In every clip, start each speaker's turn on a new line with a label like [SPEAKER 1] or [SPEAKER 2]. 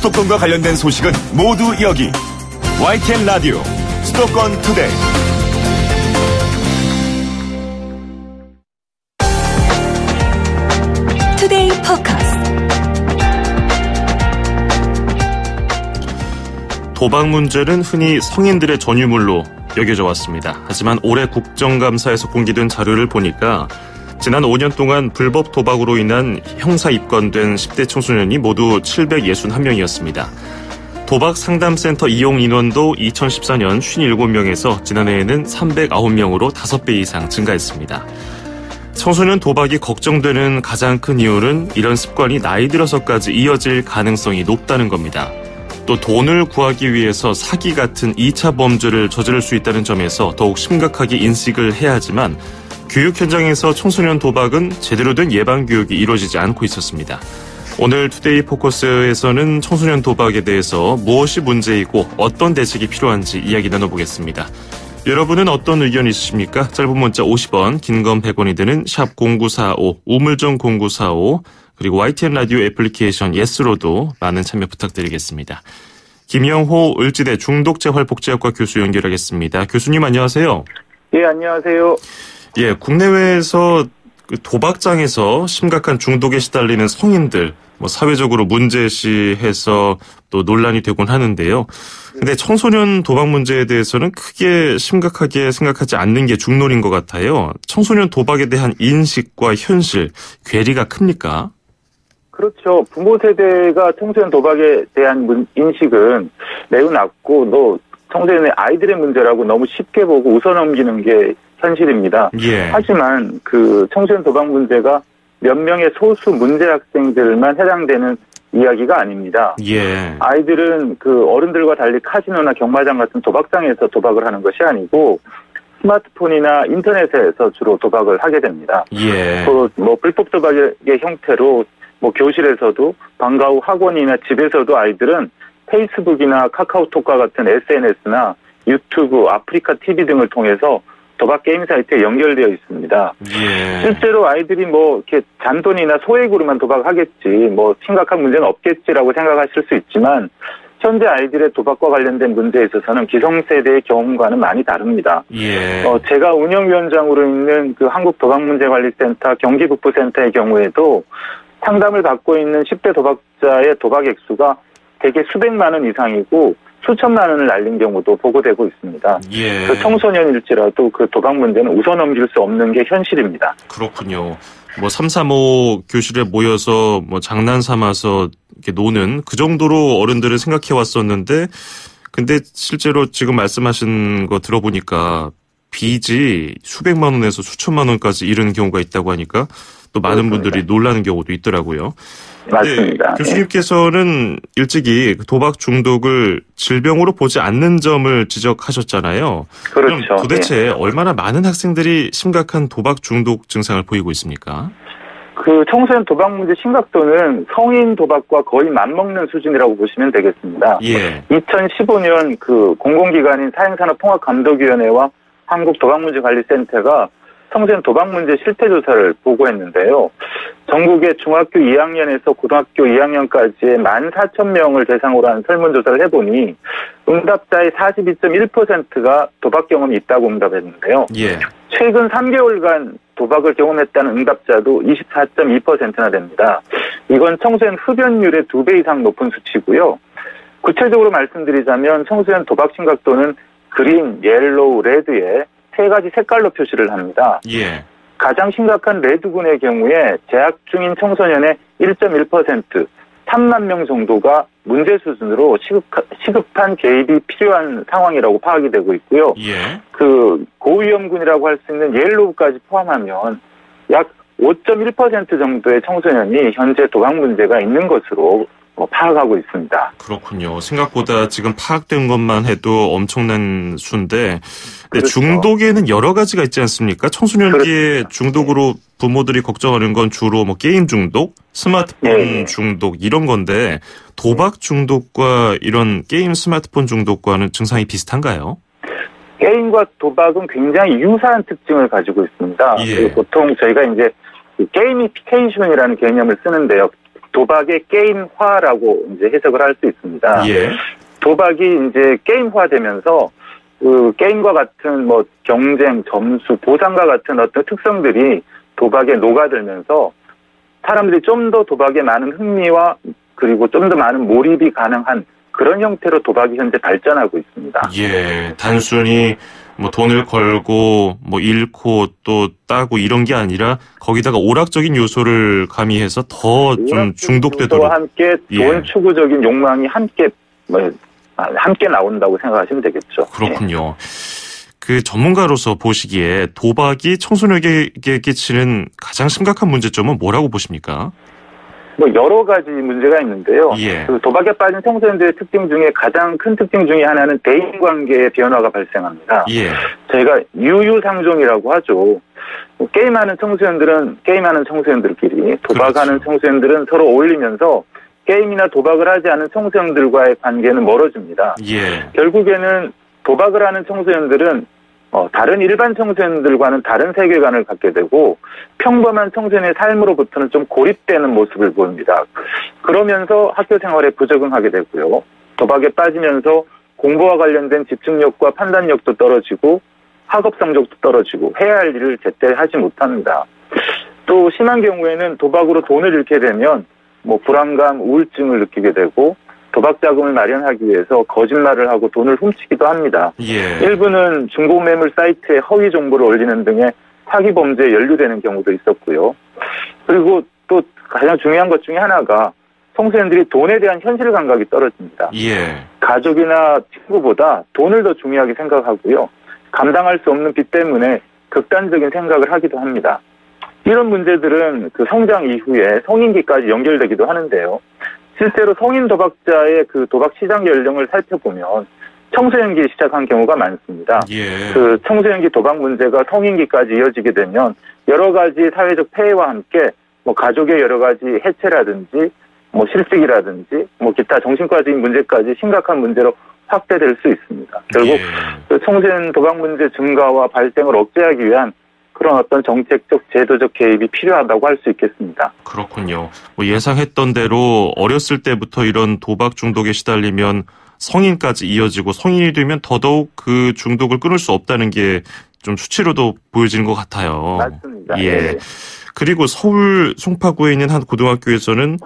[SPEAKER 1] 수도권과 관련된 소식은 모두 여기. YTN 라디오 수도권 투데이.
[SPEAKER 2] 투데이 포커스.
[SPEAKER 3] 도박 문제는 흔히 성인들의 전유물로 여겨져 왔습니다. 하지만 올해 국정감사에서 공개된 자료를 보니까 지난 5년 동안 불법 도박으로 인한 형사 입건된 10대 청소년이 모두 761명이었습니다. 도박 상담센터 이용 인원도 2014년 57명에서 지난해에는 309명으로 5배 이상 증가했습니다. 청소년 도박이 걱정되는 가장 큰 이유는 이런 습관이 나이 들어서까지 이어질 가능성이 높다는 겁니다. 또 돈을 구하기 위해서 사기 같은 2차 범죄를 저지를 수 있다는 점에서 더욱 심각하게 인식을 해야 하지만 교육 현장에서 청소년 도박은 제대로 된 예방 교육이 이루어지지 않고 있었습니다. 오늘 투데이 포커스에서는 청소년 도박에 대해서 무엇이 문제이고 어떤 대책이 필요한지 이야기 나눠보겠습니다. 여러분은 어떤 의견이 있으십니까? 짧은 문자 50원, 긴 건 100원이 되는 샵 0945, 우물정 0945, 그리고 YTN 라디오 애플리케이션 예스로도 많은 참여 부탁드리겠습니다. 김영호 을지대 중독재활복지학과 교수 연결하겠습니다. 교수님 안녕하세요.
[SPEAKER 4] 예, 안녕하세요.
[SPEAKER 3] 예, 국내외에서 도박장에서 심각한 중독에 시달리는 성인들, 사회적으로 문제시해서 또 논란이 되곤 하는데요. 근데 청소년 도박 문제에 대해서는 크게 심각하게 생각하지 않는 게 중론인 것 같아요. 청소년 도박에 대한 인식과 현실, 괴리가 큽니까?
[SPEAKER 4] 그렇죠. 부모 세대가 청소년 도박에 대한 인식은 매우 낮고 청소년의 아이들의 문제라고 너무 쉽게 보고 웃어넘기는 게 현실입니다.
[SPEAKER 3] 예.
[SPEAKER 4] 하지만 청소년 도박 문제가 몇 명의 소수 문제 학생들만 해당되는 이야기가 아닙니다.
[SPEAKER 3] 예.
[SPEAKER 4] 아이들은 어른들과 달리 카지노나 경마장 같은 도박장에서 도박을 하는 것이 아니고 스마트폰이나 인터넷에서 주로 도박을 하게 됩니다.
[SPEAKER 3] 예.
[SPEAKER 4] 불법 도박의 형태로 교실에서도 방과 후 학원이나 집에서도 아이들은 페이스북이나 카카오톡과 같은 SNS나 유튜브, 아프리카 TV 등을 통해서 도박 게임 사이트에 연결되어 있습니다.
[SPEAKER 3] 예.
[SPEAKER 4] 실제로 아이들이 이렇게 잔돈이나 소액으로만 도박하겠지, 심각한 문제는 없겠지라고 생각하실 수 있지만, 현재 아이들의 도박과 관련된 문제에 있어서는 기성세대의 경험과는 많이 다릅니다.
[SPEAKER 3] 예.
[SPEAKER 4] 제가 운영위원장으로 있는 한국도박문제관리센터 경기북부센터의 경우에도 상담을 받고 있는 10대 도박자의 도박 액수가 대개 수백만 원 이상이고 수천만 원을 날린 경우도 보고되고 있습니다.
[SPEAKER 3] 예.
[SPEAKER 4] 청소년일지라도 도박 문제는 웃어넘길 수 없는 게 현실입니다.
[SPEAKER 3] 그렇군요. 335 교실에 모여서 장난 삼아서 이렇게 노는 그 정도로 어른들은 생각해 왔었는데, 근데 실제로 지금 말씀하신 거 들어보니까 빚이 수백만 원에서 수천만 원까지 이르는 경우가 있다고 하니까 또 많은 분들이 놀라는 경우도 있더라고요.
[SPEAKER 4] 맞습니다.
[SPEAKER 3] 교수님께서는 일찍이 도박 중독을 질병으로 보지 않는 점을 지적하셨잖아요.
[SPEAKER 4] 그렇죠.
[SPEAKER 3] 그럼 도대체 얼마나 많은 학생들이 심각한 도박 중독 증상을 보이고 있습니까?
[SPEAKER 4] 청소년 도박 문제 심각도는 성인 도박과 거의 맞먹는 수준이라고 보시면 되겠습니다.
[SPEAKER 3] 예.
[SPEAKER 4] 2015년 공공기관인 사행산업통합감독위원회와 한국도박문제관리센터가 청소년 도박 문제 실태조사를 보고했는데요. 전국의 중학교 2학년에서 고등학교 2학년까지의 14,000명을 대상으로 한 설문조사를 해보니 응답자의 42.1%가 도박 경험이 있다고 응답했는데요.
[SPEAKER 3] 예.
[SPEAKER 4] 최근 3개월간 도박을 경험했다는 응답자도 24.2%나 됩니다. 이건 청소년 흡연율의 2배 이상 높은 수치고요. 구체적으로 말씀드리자면 청소년 도박 심각도는 그린, 옐로우, 레드에 3가지 색깔로 표시를 합니다.
[SPEAKER 3] 예.
[SPEAKER 4] 가장 심각한 레드군의 경우에 재학 중인 청소년의 1.1%, 3만 명 정도가 문제 수준으로 시급한 개입이 필요한 상황이라고 파악이 되고 있고요.
[SPEAKER 3] 예.
[SPEAKER 4] 고위험군이라고 할 수 있는 옐로우까지 포함하면 약 5.1% 정도의 청소년이 현재 도박 문제가 있는 것으로 파악하고 있습니다.
[SPEAKER 3] 그렇군요. 생각보다 지금 파악된 것만 해도 엄청난 수인데,
[SPEAKER 4] 그렇죠.
[SPEAKER 3] 중독에는 여러 가지가 있지 않습니까? 청소년기의
[SPEAKER 4] 그렇습니다.
[SPEAKER 3] 중독으로 부모들이 걱정하는 건 주로 게임 중독, 스마트폰
[SPEAKER 4] 예.
[SPEAKER 3] 중독 이런 건데, 도박 중독과 이런 게임 스마트폰 중독과는 증상이 비슷한가요?
[SPEAKER 4] 게임과 도박은 굉장히 유사한 특징을 가지고 있습니다.
[SPEAKER 3] 예.
[SPEAKER 4] 보통 저희가 이제 게이미피케이션이라는 개념을 쓰는데요. 도박의 게임화라고 이제 해석을 할 수 있습니다.
[SPEAKER 3] 예.
[SPEAKER 4] 도박이 이제 게임화되면서 그 게임과 같은 뭐 경쟁, 점수, 보상과 같은 어떤 특성들이 도박에 녹아들면서 사람들이 좀 더 도박에 많은 흥미와 그리고 좀 더 많은 몰입이 가능한 그런 형태로 도박이 현재 발전하고 있습니다.
[SPEAKER 3] 예, 단순히 뭐 돈을 걸고 뭐 잃고 또 따고 이런 게 아니라 거기다가 오락적인 요소를 가미해서 더 좀 중독되도록
[SPEAKER 4] 함께 돈 추구적인 욕망이 함께 나온다고 생각하시면 되겠죠.
[SPEAKER 3] 그렇군요. 그 전문가로서 보시기에 도박이 청소년에게 끼치는 가장 심각한 문제점은 뭐라고 보십니까?
[SPEAKER 4] 뭐 여러 가지 문제가 있는데요.
[SPEAKER 3] 예.
[SPEAKER 4] 그 도박에 빠진 청소년들의 특징 중에 가장 큰 특징 중에 하나는 대인관계의 변화가 발생합니다.
[SPEAKER 3] 예.
[SPEAKER 4] 저희가 유유상종이라고 하죠. 게임하는 청소년들끼리 도박하는
[SPEAKER 3] 그렇죠.
[SPEAKER 4] 청소년들은 서로 어울리면서 게임이나 도박을 하지 않은 청소년들과의 관계는 멀어집니다.
[SPEAKER 3] 예.
[SPEAKER 4] 결국에는 도박을 하는 청소년들은 다른 일반 청소년들과는 다른 세계관을 갖게 되고 평범한 청소년의 삶으로부터는 좀 고립되는 모습을 보입니다. 그러면서 학교 생활에 부적응하게 되고요. 도박에 빠지면서 공부와 관련된 집중력과 판단력도 떨어지고 학업 성적도 떨어지고 해야 할 일을 제때 하지 못합니다. 또 심한 경우에는 도박으로 돈을 잃게 되면 뭐 불안감, 우울증을 느끼게 되고 도박 자금을 마련하기 위해서 거짓말을 하고 돈을 훔치기도 합니다.
[SPEAKER 3] 예.
[SPEAKER 4] 일부는 중고매물 사이트에 허위 정보를 올리는 등의 사기 범죄에 연루되는 경우도 있었고요. 그리고 또 가장 중요한 것 중에 하나가 청소년들이 돈에 대한 현실 감각이 떨어집니다.
[SPEAKER 3] 예.
[SPEAKER 4] 가족이나 친구보다 돈을 더 중요하게 생각하고요. 감당할 수 없는 빚 때문에 극단적인 생각을 하기도 합니다. 이런 문제들은 그 성장 이후에 성인기까지 연결되기도 하는데요. 실제로 성인 도박자의 그 도박 시장 연령을 살펴보면 청소년기에 시작한 경우가 많습니다.
[SPEAKER 3] 예.
[SPEAKER 4] 그 청소년기 도박 문제가 성인기까지 이어지게 되면 여러 가지 사회적 폐해와 함께 뭐 가족의 여러 가지 해체라든지 뭐 실직이라든지 뭐 기타 정신과적인 문제까지 심각한 문제로 확대될 수 있습니다. 결국 그 청소년 도박 문제 증가와 발생을 억제하기 위한 그런 어떤 정책적, 제도적 개입이 필요하다고 할 수 있겠습니다.
[SPEAKER 3] 그렇군요. 뭐 예상했던 대로 어렸을 때부터 이런 도박 중독에 시달리면 성인까지 이어지고 성인이 되면 더더욱 그 중독을 끊을 수 없다는 게 좀 수치로도 보여지는 것 같아요.
[SPEAKER 4] 맞습니다.
[SPEAKER 3] 예.
[SPEAKER 4] 네.
[SPEAKER 3] 그리고 서울 송파구에 있는 한 고등학교에서는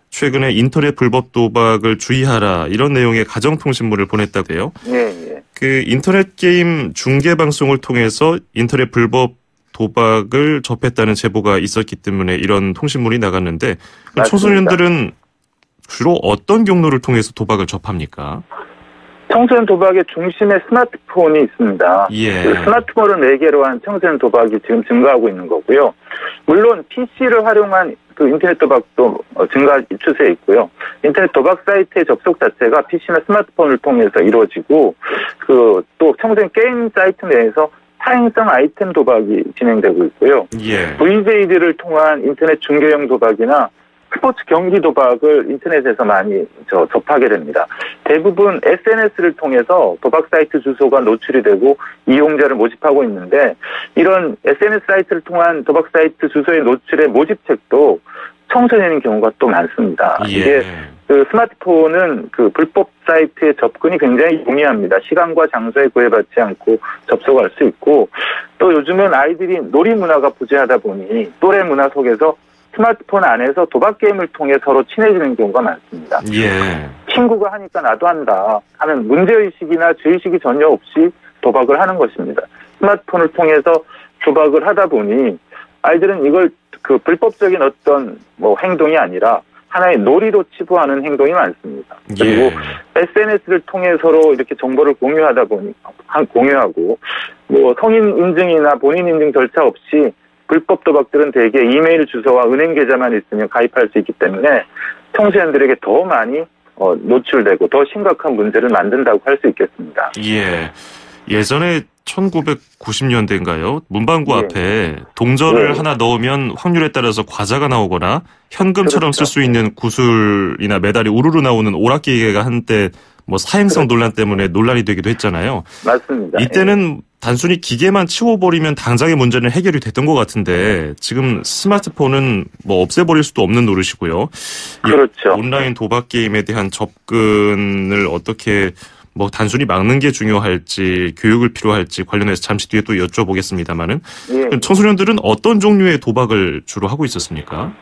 [SPEAKER 3] 최근에 인터넷 불법 도박을 주의하라 이런 내용의 가정통신문을 보냈다고요.
[SPEAKER 4] 예.
[SPEAKER 3] 그 인터넷 게임 중계 방송을 통해서 인터넷 불법 도박을 접했다는 제보가 있었기 때문에 이런 통신문이 나갔는데
[SPEAKER 4] 맞습니다.
[SPEAKER 3] 청소년들은 주로 어떤 경로를 통해서 도박을 접합니까?
[SPEAKER 4] 청소년 도박의 중심에 스마트폰이 있습니다.
[SPEAKER 3] 예.
[SPEAKER 4] 그 스마트폰을 매개로 한 청소년 도박이 지금 증가하고 있는 거고요. 물론 PC를 활용한 그 인터넷 도박도 증가 추세에 있고요. 인터넷 도박 사이트의 접속 자체가 PC나 스마트폰을 통해서 이루어지고 그 또 청소년 게임 사이트 내에서 사행성 아이템 도박이 진행되고 있고요.
[SPEAKER 3] 예.
[SPEAKER 4] VJ들을 통한 인터넷 중계형 도박이나 스포츠 경기 도박을 인터넷에서 많이 접하게 됩니다. 대부분 SNS를 통해서 도박 사이트 주소가 노출이 되고 이용자를 모집하고 있는데 이런 SNS 사이트를 통한 도박 사이트 주소의 노출의 모집책도 청소년인 경우가 또 많습니다.
[SPEAKER 3] 예.
[SPEAKER 4] 이게 그 스마트폰은 그 불법 사이트에 접근이 굉장히 용이합니다. 시간과 장소에 구애받지 않고 접속할 수 있고 또 요즘은 아이들이 놀이 문화가 부재하다 보니 또래 문화 속에서 스마트폰 안에서 도박 게임을 통해 서로 친해지는 경우가 많습니다.
[SPEAKER 3] 예.
[SPEAKER 4] 친구가 하니까 나도 한다 하는 문제의식이나 죄의식이 전혀 없이 도박을 하는 것입니다. 스마트폰을 통해서 도박을 하다 보니 아이들은 이걸 그 불법적인 어떤 뭐 행동이 아니라 하나의 놀이로 치부하는 행동이 많습니다. 그리고 SNS를 통해 서로 이렇게 정보를 공유하고 뭐 성인 인증이나 본인 인증 절차 없이 불법 도박들은 대개 이메일 주소와 은행 계좌만 있으면 가입할 수 있기 때문에 청소년들에게 더 많이 노출되고 더 심각한 문제를 만든다고 할 수 있겠습니다.
[SPEAKER 3] 예. 예전에 1990년대인가요? 문방구 앞에 동전을 하나 넣으면 확률에 따라서 과자가 나오거나 현금처럼 쓸 수 있는 구슬이나 메달이 우르르 나오는 오락기계가 한때 뭐 사행성 논란 때문에 논란이 되기도 했잖아요.
[SPEAKER 4] 맞습니다.
[SPEAKER 3] 이때는 단순히 기계만 치워버리면 당장의 문제는 해결이 됐던 것 같은데 지금 스마트폰은 뭐 없애버릴 수도 없는 노릇이고요.
[SPEAKER 4] 그렇죠.
[SPEAKER 3] 온라인 도박 게임에 대한 접근을 어떻게 뭐 단순히 막는 게 중요할지 교육을 필요할지 관련해서 잠시 뒤에 또 여쭤보겠습니다만은
[SPEAKER 4] 예.
[SPEAKER 3] 청소년들은 어떤 종류의 도박을 주로 하고 있었습니까?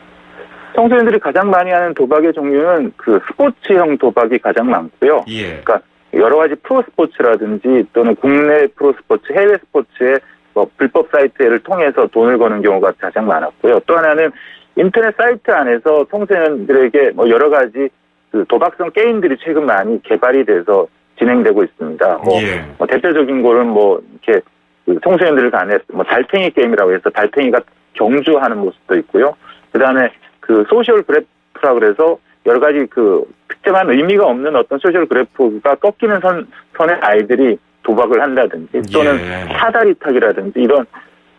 [SPEAKER 4] 청소년들이 가장 많이 하는 도박의 종류는 그 스포츠형 도박이 가장 많고요.
[SPEAKER 3] 예.
[SPEAKER 4] 그러니까 여러 가지 프로스포츠라든지 또는 국내 프로스포츠, 해외 스포츠의 뭐 불법 사이트를 통해서 돈을 거는 경우가 가장 많았고요. 또 하나는 인터넷 사이트 안에서 청소년들에게 뭐 여러 가지 그 도박성 게임들이 최근 많이 개발이 돼서 진행되고 있습니다. 뭐 대표적인 거는 뭐 이렇게 그 청소년들 간에 뭐 달팽이 게임이라고 해서 달팽이가 경주하는 모습도 있고요. 그다음에 그 소셜 그래프라 그래서 여러 가지 그 특정한 의미가 없는 어떤 소셜 그래프가 꺾이는 선에 아이들이 도박을 한다든지 또는 사다리 타기라든지 이런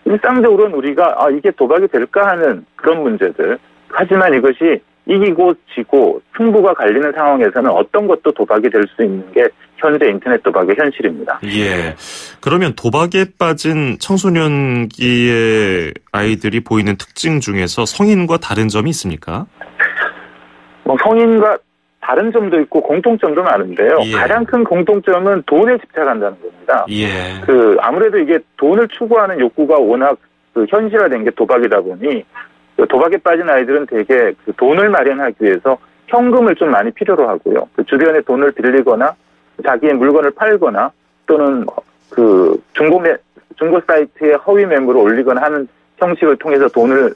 [SPEAKER 4] 일상적으로는 우리가 이게 도박이 될까 하는 그런 문제들. 하지만 이것이 이기고 지고 승부가 갈리는 상황에서는 어떤 것도 도박이 될 수 있는 게 현재 인터넷 도박의 현실입니다.
[SPEAKER 3] 예. 그러면 도박에 빠진 청소년기의 아이들이 보이는 특징 중에서 성인과 다른 점이 있습니까?
[SPEAKER 4] 뭐 성인과 다른 점도 있고 공통점도 많은데요.
[SPEAKER 3] 예.
[SPEAKER 4] 가장 큰 공통점은 돈에 집착한다는 겁니다.
[SPEAKER 3] 예.
[SPEAKER 4] 아무래도 이게 돈을 추구하는 욕구가 워낙 현실화된 게 도박이다 보니 도박에 빠진 아이들은 대개 그 돈을 마련하기 위해서 현금을 좀 많이 필요로 하고요. 그 주변에 돈을 빌리거나 자기의 물건을 팔거나 또는 그 중고 사이트에 허위 매물을 올리거나 하는 형식을 통해서 돈을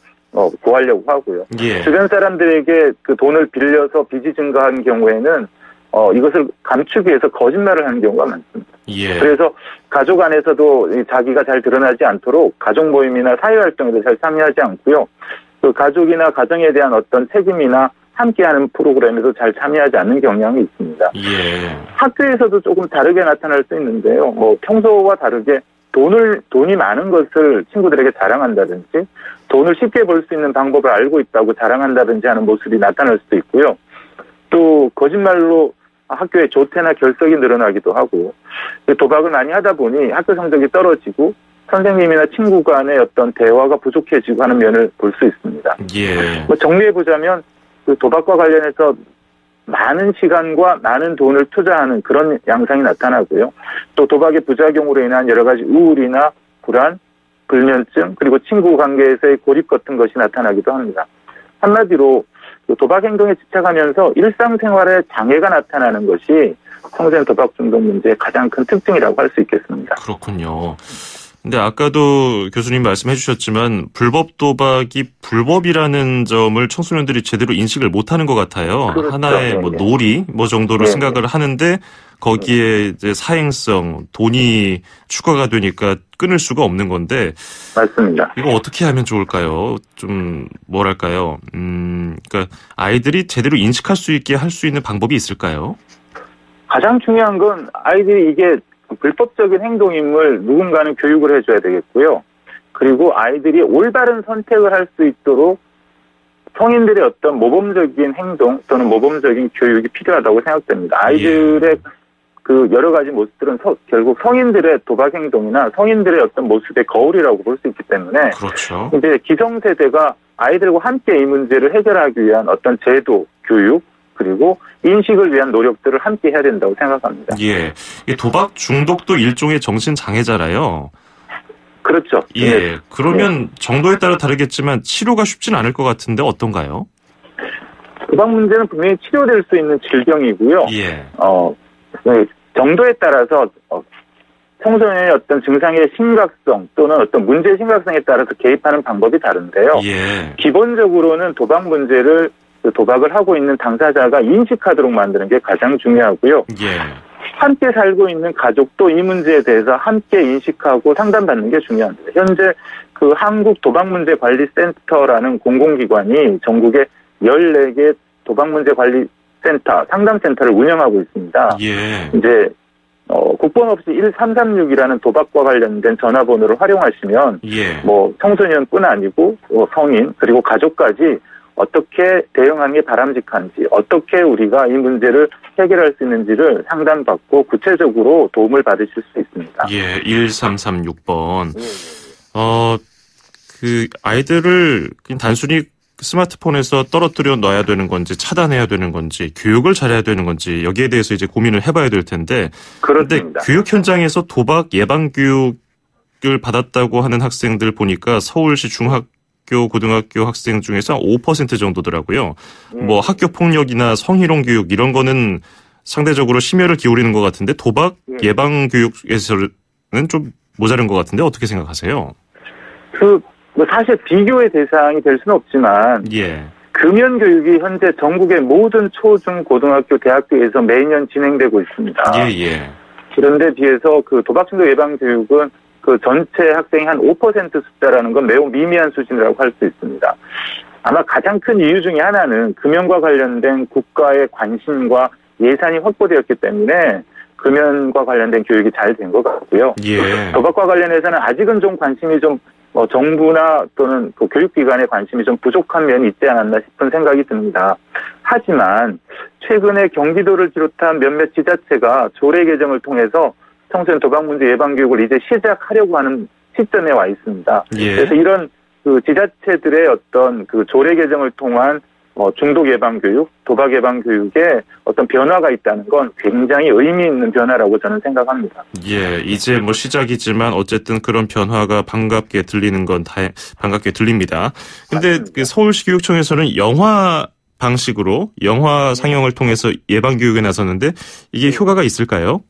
[SPEAKER 4] 구하려고 하고요.
[SPEAKER 3] 예.
[SPEAKER 4] 주변 사람들에게 그 돈을 빌려서 빚이 증가한 경우에는 이것을 감추기 위해서 거짓말을 하는 경우가 많습니다.
[SPEAKER 3] 예.
[SPEAKER 4] 그래서 가족 안에서도 자기가 잘 드러나지 않도록 가족 모임이나 사회활동에도 잘 참여하지 않고요. 그 가족이나 가정에 대한 어떤 책임이나 함께하는 프로그램에도 잘 참여하지 않는 경향이 있습니다.
[SPEAKER 3] 예.
[SPEAKER 4] 학교에서도 조금 다르게 나타날 수 있는데요. 뭐 평소와 다르게 돈이 많은 것을 친구들에게 자랑한다든지 돈을 쉽게 벌 수 있는 방법을 알고 있다고 자랑한다든지 하는 모습이 나타날 수도 있고요. 또 거짓말로 학교에 조퇴나 결석이 늘어나기도 하고 도박을 많이 하다 보니 학교 성적이 떨어지고 선생님이나 친구 간의 어떤 대화가 부족해지고 하는 면을 볼 수 있습니다.
[SPEAKER 3] 예.
[SPEAKER 4] 뭐 정리해보자면 그 도박과 관련해서 많은 시간과 많은 돈을 투자하는 그런 양상이 나타나고요. 또 도박의 부작용으로 인한 여러 가지 우울이나 불안, 불면증, 그리고 친구 관계에서의 고립 같은 것이 나타나기도 합니다. 한마디로 도박 행동에 집착하면서 일상생활에 장애가 나타나는 것이 청소년 도박 중독 문제의 가장 큰 특징이라고 할 수 있겠습니다.
[SPEAKER 3] 그렇군요. 근데 아까도 교수님 말씀해 주셨지만 불법 도박이 불법이라는 점을 청소년들이 제대로 인식을 못하는 것 같아요.
[SPEAKER 4] 그렇죠.
[SPEAKER 3] 하나의 뭐 놀이 뭐 정도로 생각을 하는데 거기에 이제 사행성, 돈이 추가가 되니까 끊을 수가 없는 건데.
[SPEAKER 4] 맞습니다.
[SPEAKER 3] 이거 어떻게 하면 좋을까요? 좀 뭐랄까요? 그러니까 아이들이 제대로 인식할 수 있게 할 수 있는 방법이 있을까요?
[SPEAKER 4] 가장 중요한 건 아이들이 이게 불법적인 행동임을 누군가는 교육을 해줘야 되겠고요. 그리고 아이들이 올바른 선택을 할 수 있도록 성인들의 어떤 모범적인 행동 또는 모범적인 교육이 필요하다고 생각됩니다. 아이들의 그 여러 가지 모습들은 결국 성인들의 도박 행동이나 성인들의 어떤 모습의 거울이라고 볼 수 있기 때문에
[SPEAKER 3] 그렇죠.
[SPEAKER 4] 이제 기성세대가 아이들과 함께 이 문제를 해결하기 위한 어떤 제도, 교육, 그리고 인식을 위한 노력들을 함께 해야 된다고 생각합니다.
[SPEAKER 3] 예, 이 도박 중독도 일종의 정신 장애잖아요.
[SPEAKER 4] 그렇죠.
[SPEAKER 3] 예,
[SPEAKER 4] 네.
[SPEAKER 3] 그러면 정도에 따라 다르겠지만 치료가 쉽진 않을 것 같은데 어떤가요?
[SPEAKER 4] 도박 문제는 분명히 치료될 수 있는 질병이고요.
[SPEAKER 3] 예.
[SPEAKER 4] 정도에 따라서 청소년의 어떤 증상의 심각성 또는 어떤 문제의 심각성에 따라서 개입하는 방법이 다른데요.
[SPEAKER 3] 예.
[SPEAKER 4] 기본적으로는 도박 문제를 도박을 하고 있는 당사자가 인식하도록 만드는 게 가장 중요하고요.
[SPEAKER 3] 예.
[SPEAKER 4] 함께 살고 있는 가족도 이 문제에 대해서 함께 인식하고 상담받는 게 중요합니다. 현재 그 한국도박문제관리센터라는 공공기관이 전국에 14개 도박문제관리센터, 상담센터를 운영하고 있습니다.
[SPEAKER 3] 예.
[SPEAKER 4] 이제 국번 없이 1336이라는 도박과 관련된 전화번호를 활용하시면
[SPEAKER 3] 예.
[SPEAKER 4] 뭐 청소년뿐 아니고 성인 그리고 가족까지 어떻게 대응하는 게 바람직한지, 어떻게 우리가 이 문제를 해결할 수 있는지를 상담받고 구체적으로 도움을 받으실 수 있습니다.
[SPEAKER 3] 예, 1336번. 그 아이들을 그냥 단순히 스마트폰에서 떨어뜨려 놔야 되는 건지 차단해야 되는 건지 교육을 잘해야 되는 건지 여기에 대해서 이제 고민을 해봐야 될 텐데. 그런데 교육 현장에서 도박 예방 교육을 받았다고 하는 학생들 보니까 서울시 중학교 고등학교 학생 중에서 5% 정도더라고요. 뭐 학교 폭력이나 성희롱 교육 이런 거는 상대적으로 심혈을 기울이는 것 같은데 도박 예방 교육에서는 좀 모자른 것 같은데 어떻게 생각하세요?
[SPEAKER 4] 사실 비교의 대상이 될 수는 없지만 금연 교육이 현재 전국의 모든 초, 중, 고등학교, 대학교에서 매년 진행되고 있습니다. 그런데 비해서 그 도박 중독 예방 교육은 그 전체 학생이 한 5% 숫자라는 건 매우 미미한 수준이라고 할 수 있습니다. 아마 가장 큰 이유 중에 하나는 금연과 관련된 국가의 관심과 예산이 확보되었기 때문에 금연과 관련된 교육이 잘 된 것 같고요. 도박과 관련해서는 아직은 좀 관심이 좀 정부나 또는 그 교육기관의 관심이 좀 부족한 면이 있지 않았나 싶은 생각이 듭니다. 하지만 최근에 경기도를 비롯한 몇몇 지자체가 조례 개정을 통해서 청소년 도박 문제 예방 교육을 이제 시작하려고 하는 시점에 와 있습니다. 그래서 이런 그 지자체들의 어떤 그 조례 개정을 통한 중독 예방 교육, 도박 예방 교육에 어떤 변화가 있다는 건 굉장히 의미 있는 변화라고 저는 생각합니다.
[SPEAKER 3] 이제 뭐 시작이지만 어쨌든 그런 변화가 반갑게 들리는 건 반갑게 들립니다. 근데 그 서울시 교육청에서는 영화 방식으로 영화 상영을 통해서 예방 교육에 나섰는데 이게 효과가 있을까요?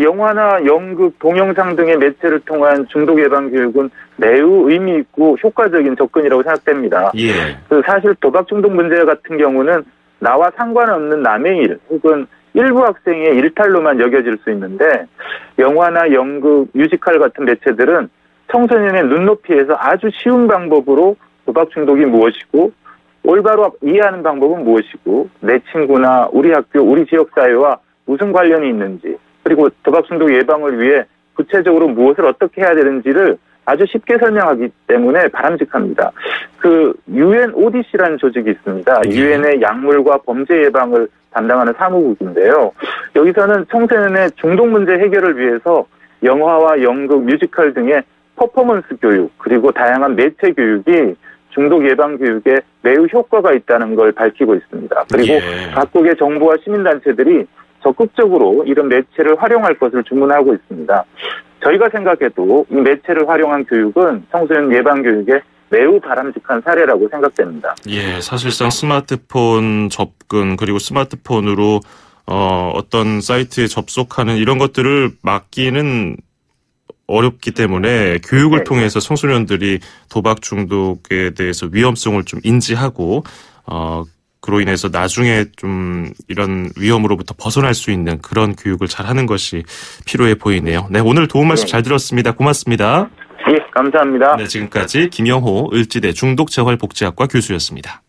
[SPEAKER 4] 영화나 연극, 동영상 등의 매체를 통한 중독 예방 교육은 매우 의미 있고 효과적인 접근이라고 생각됩니다. 사실 도박 중독 문제 같은 경우는 나와 상관없는 남의 일 혹은 일부 학생의 일탈로만 여겨질 수 있는데 영화나 연극, 뮤지컬 같은 매체들은 청소년의 눈높이에서 아주 쉬운 방법으로 도박 중독이 무엇이고 올바로 이해하는 방법은 무엇이고 내 친구나 우리 학교, 우리 지역사회와 무슨 관련이 있는지 그리고 도박 중독 예방을 위해 구체적으로 무엇을 어떻게 해야 되는지를 아주 쉽게 설명하기 때문에 바람직합니다. 그 UN ODC라는 조직이 있습니다. UN의 약물과 범죄 예방을 담당하는 사무국인데요. 여기서는 청소년의 중독 문제 해결을 위해서 영화와 연극, 뮤지컬 등의 퍼포먼스 교육 그리고 다양한 매체 교육이 중독 예방 교육에 매우 효과가 있다는 걸 밝히고 있습니다. 그리고 각국의 정부와 시민단체들이 적극적으로 이런 매체를 활용할 것을 주문하고 있습니다. 저희가 생각해도 이 매체를 활용한 교육은 청소년 예방 교육에 매우 바람직한 사례라고 생각됩니다.
[SPEAKER 3] 사실상 스마트폰 접근 그리고 스마트폰으로 어떤 사이트에 접속하는 이런 것들을 막기는 어렵기 때문에 교육을 통해서 청소년들이 도박 중독에 대해서 위험성을 좀 인지하고 그로 인해서 나중에 좀 이런 위험으로부터 벗어날 수 있는 그런 교육을 잘하는 것이 필요해 보이네요. 오늘 도움 말씀 잘 들었습니다. 고맙습니다.
[SPEAKER 4] 감사합니다.
[SPEAKER 3] 지금까지 김영호 을지대 중독재활복지학과 교수였습니다.